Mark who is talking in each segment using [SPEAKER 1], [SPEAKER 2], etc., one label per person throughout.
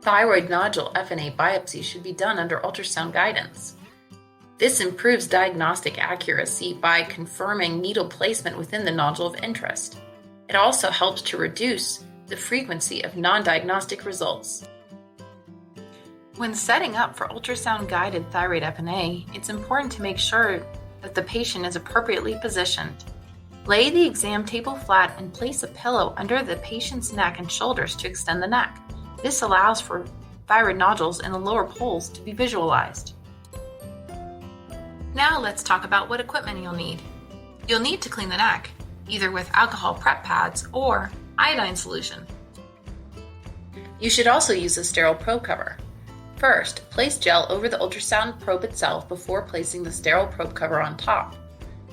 [SPEAKER 1] Thyroid nodule FNA biopsy should be done under ultrasound guidance. This improves diagnostic accuracy by confirming needle placement within the nodule of interest. It also helps to reduce the frequency of non-diagnostic results. When setting up for ultrasound-guided thyroid FNA, it's important to make sure that the patient is appropriately positioned. Lay the exam table flat and place a pillow under the patient's neck and shoulders to extend the neck. This allows for thyroid nodules in the lower poles to be visualized. Now let's talk about what equipment you'll need. You'll need to clean the neck, either with alcohol prep pads or iodine solution. You should also use a sterile probe cover. First, place gel over the ultrasound probe itself before placing the sterile probe cover on top.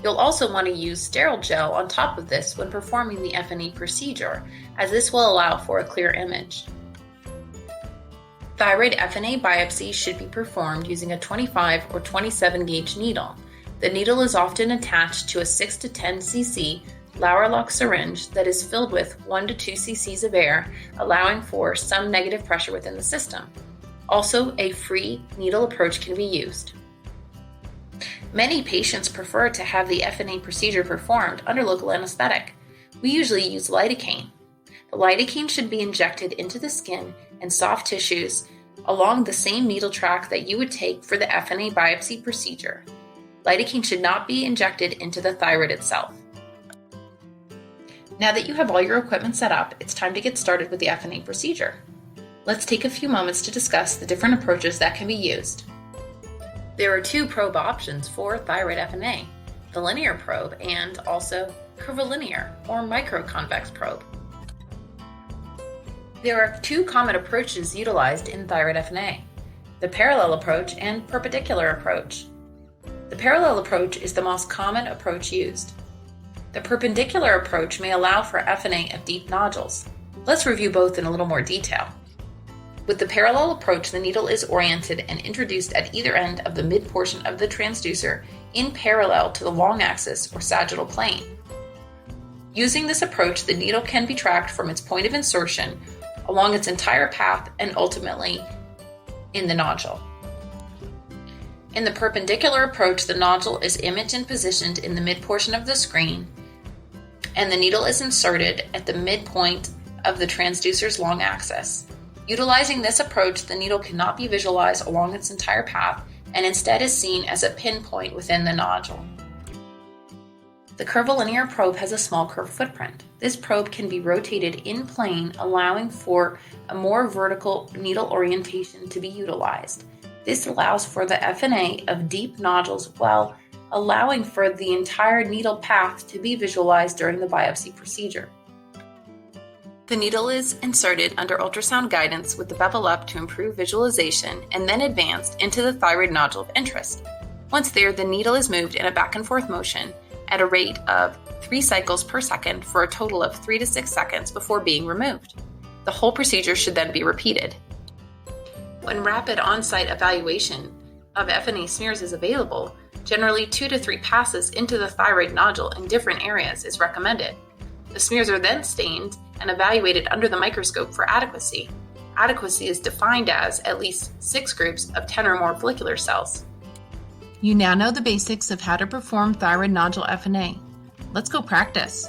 [SPEAKER 1] You'll also want to use sterile gel on top of this when performing the FNA procedure, as this will allow for a clear image. Thyroid FNA biopsy should be performed using a 25 or 27 gauge needle. The needle is often attached to a 6 to 10 cc Lauerlock syringe that is filled with 1 to 2 cc's of air, allowing for some negative pressure within the system. Also, a free needle approach can be used. Many patients prefer to have the FNA procedure performed under local anesthetic. We usually use lidocaine. The lidocaine should be injected into the skin and soft tissues along the same needle track that you would take for the FNA biopsy procedure. Lidocaine should not be injected into the thyroid itself. Now that you have all your equipment set up, it's time to get started with the FNA procedure. Let's take a few moments to discuss the different approaches that can be used. There are 2 probe options for thyroid FNA, the linear probe and also curvilinear or microconvex probe. There are 2 common approaches utilized in thyroid FNA, the parallel approach and perpendicular approach. The parallel approach is the most common approach used. The perpendicular approach may allow for FNA of deep nodules. Let's review both in a little more detail. With the parallel approach, the needle is oriented and introduced at either end of the mid portion of the transducer in parallel to the long axis or sagittal plane. Using this approach, the needle can be tracked from its point of insertion along its entire path and ultimately in the nodule. In the perpendicular approach, the nodule is imaged and positioned in the mid portion of the screen, and the needle is inserted at the midpoint of the transducer's long axis. Utilizing this approach, the needle cannot be visualized along its entire path and instead is seen as a pinpoint within the nodule. The curvilinear probe has a small curved footprint. This probe can be rotated in plane, allowing for a more vertical needle orientation to be utilized. This allows for the FNA of deep nodules while allowing for the entire needle path to be visualized during the biopsy procedure. The needle is inserted under ultrasound guidance with the bevel up to improve visualization and then advanced into the thyroid nodule of interest. Once there, the needle is moved in a back and forth motion at a rate of 3 cycles per second for a total of 3 to 6 seconds before being removed. The whole procedure should then be repeated. When rapid on-site evaluation of FNA smears is available, generally 2 to 3 passes into the thyroid nodule in different areas is recommended. The smears are then stained and evaluated under the microscope for adequacy. Adequacy is defined as at least 6 groups of 10 or more follicular cells. You now know the basics of how to perform thyroid nodule FNA. Let's go practice.